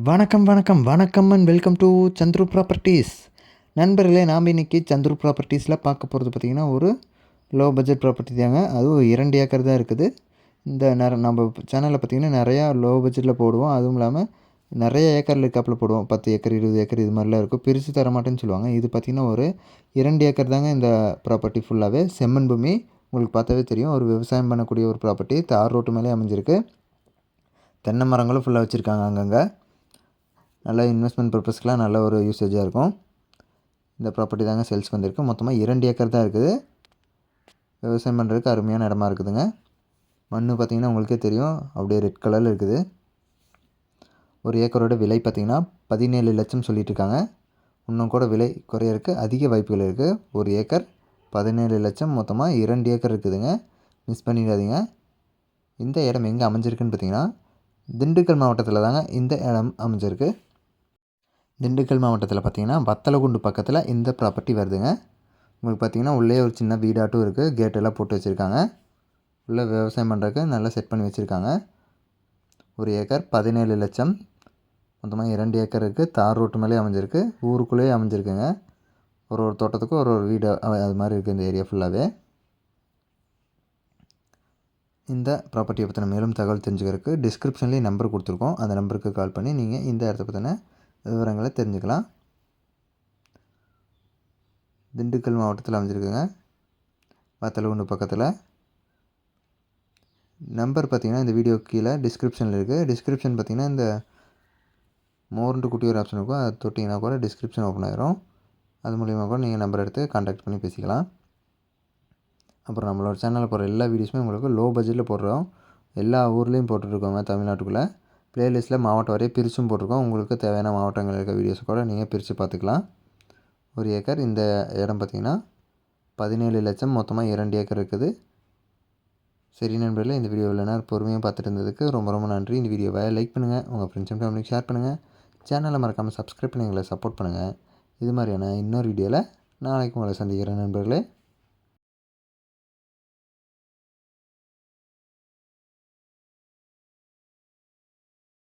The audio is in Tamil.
வணக்கம் வணக்கம் வணக்கம் and welcome to Chandru properties. நண்பர்களே, நாம் இன்றைக்கி சந்துரு ப்ராப்பர்ட்டிஸில் பார்க்க போகிறது பார்த்திங்கன்னா ஒரு லோ பட்ஜெட் ப்ராப்பர்ட்டி தாங்க. அதுவும் 2 ஏக்கர் தான் இருக்குது. இந்த நம்ம சேனலில் பார்த்திங்கன்னா நிறையா லோ பட்ஜெட்டில் போடுவோம். அதுவும் இல்லாமல் நிறைய ஏக்கரில் இருக்காப்பில் போடுவோம். 10 ஏக்கர் 20 ஏக்கர் இது மாதிரிலாம் இருக்கும். பிரித்து தர மாட்டேன்னு சொல்லுவாங்க. இது பார்த்திங்கன்னா ஒரு 2 ஏக்கர் தாங்க. இந்த ப்ராப்பர்ட்டி ஃபுல்லாகவே செம்மண் பூமி. உங்களுக்கு பார்த்தாவே தெரியும், ஒரு விவசாயம் பண்ணக்கூடிய ஒரு ப்ராப்பர்ட்டி. தார் ரோட்டு மேலே அமைஞ்சிருக்கு. தென்னை மரங்களும் ஃபுல்லாக வச்சுருக்காங்க. அங்கங்கே நல்ல இன்வெஸ்ட்மெண்ட் பர்பஸ்க்கெலாம் நல்ல ஒரு யூசேஜாக இருக்கும். இந்த ப்ராப்பர்ட்டி தாங்க சேல்ஸ்க்கு வந்திருக்கு. மொத்தமாக 2 ஏக்கர் தான் இருக்குது. விவசாயம் பண்ணுறதுக்கு அருமையான இடமா இருக்குதுங்க. மண் பார்த்திங்கன்னா உங்களுக்கே தெரியும், அப்படியே ரெட் கலரில் இருக்குது. ஒரு ஏக்கரோட விலை பார்த்திங்கன்னா 17 லட்சம் சொல்லிட்டு இருக்காங்க. இன்னும் கூட விலை குறையறதுக்கு அதிக வாய்ப்புகள் இருக்குது. ஒரு ஏக்கர் 17 லட்சம், மொத்தமாக 2 ஏக்கர் இருக்குதுங்க. மிஸ் பண்ணிடாதீங்க. இந்த இடம் எங்கே அமைஞ்சிருக்குன்னு பார்த்திங்கன்னா திண்டுக்கல் மாவட்டத்தில் தாங்க இந்த இடம் அமைஞ்சிருக்கு. திண்டுக்கல் மாவட்டத்தில் பார்த்திங்கன்னா வத்தலகுண்டு பக்கத்தில் இந்த ப்ராப்பர்ட்டி வருதுங்க. உங்களுக்கு பார்த்திங்கன்னா உள்ளே ஒரு சின்ன வீடாட்டும் இருக்குது. கேட்டெல்லாம் போட்டு வச்சுருக்காங்க. உள்ளே விவசாயம் பண்ணுறதுக்கு நல்லா செட் பண்ணி வச்சுருக்காங்க. ஒரு ஏக்கர் 17 லட்சம், மொத்தமாக 2 ஏக்கர் இருக்குது. தார் ரோட்டு மேலே அமைஞ்சிருக்கு. ஊருக்குள்ளேயே அமைஞ்சிருக்குங்க. ஒரு தோட்டத்துக்கும் ஒரு வீடு அது மாதிரி இருக்குது இந்த ஏரியா ஃபுல்லாகவே. இந்த ப்ராப்பர்ட்டியை பற்றின மேலும் தகவல் தெரிஞ்சுக்கிறதுக்கு டிஸ்கிரிப்ஷன்லேயே நம்பர் கொடுத்துருக்கோம். அந்த நம்பருக்கு கால் பண்ணி நீங்கள் இந்த இடத்த பற்றின விவரங்களை தெரிஞ்சுக்கலாம். திண்டுக்கல் மாவட்டத்தில் அமைஞ்சிருக்குங்க, வத்தலகுண்டு பக்கத்தில். நம்பர் பார்த்திங்கன்னா இந்த வீடியோ கீழே டிஸ்கிரிப்ஷனில் இருக்குது. டிஸ்கிரிப்ஷன் பார்த்திங்கன்னா இந்த மோர்ன்ட்டு குட்டி ஒரு ஆப்ஷன் இருக்கும். அதை தொட்டிங்கன்னா கூட டிஸ்கிரிப்ஷன் ஓப்பன் ஆகிரும். அது மூலிமா கூட நீங்கள் நம்பர் எடுத்து கான்டாக்ட் பண்ணி பேசிக்கலாம். அப்புறம் நம்மளோட சேனலில் போடுற எல்லா வீடியோஸுமே உங்களுக்கு லோ பட்ஜெட்டில் போடுறோம். எல்லா ஊர்லேயும் போட்டுட்ருக்கோங்க. தமிழ்நாட்டுக்குள்ளே ப்ளேலிஸ்ட்டில் மாவட்டம் வரையும் பிரிச்சும் போட்டிருக்கோம். உங்களுக்கு தேவையான மாவட்டங்கள் இருக்க வீடியோஸ் கூட நீங்கள் பிரித்து பார்த்துக்கலாம். ஒரு ஏக்கர் இந்த இடம் பார்த்திங்கன்னா 17 லட்சம், மொத்தமாக 2 ஏக்கர் இருக்குது. சரி நண்பர்களே, இந்த வீடியோ இல்லைனா பொறுமையாக பார்த்துட்டு இருந்ததுக்கு ரொம்ப ரொம்ப நன்றி. இந்த வீடியோவை லைக் பண்ணுங்கள், உங்கள் ஃப்ரெண்ட்ஸ் அண்ட் ஃபேமிலிக்கு ஷேர் பண்ணுங்கள். சேனலை மறக்காமல் சப்ஸ்கிரைப் பண்ணி எங்களை சப்போர்ட் பண்ணுங்கள். இது மாதிரியான இன்னொரு வீடியோவில் நாளைக்கு உங்களை சந்திக்கிறேன் நண்பர்களே.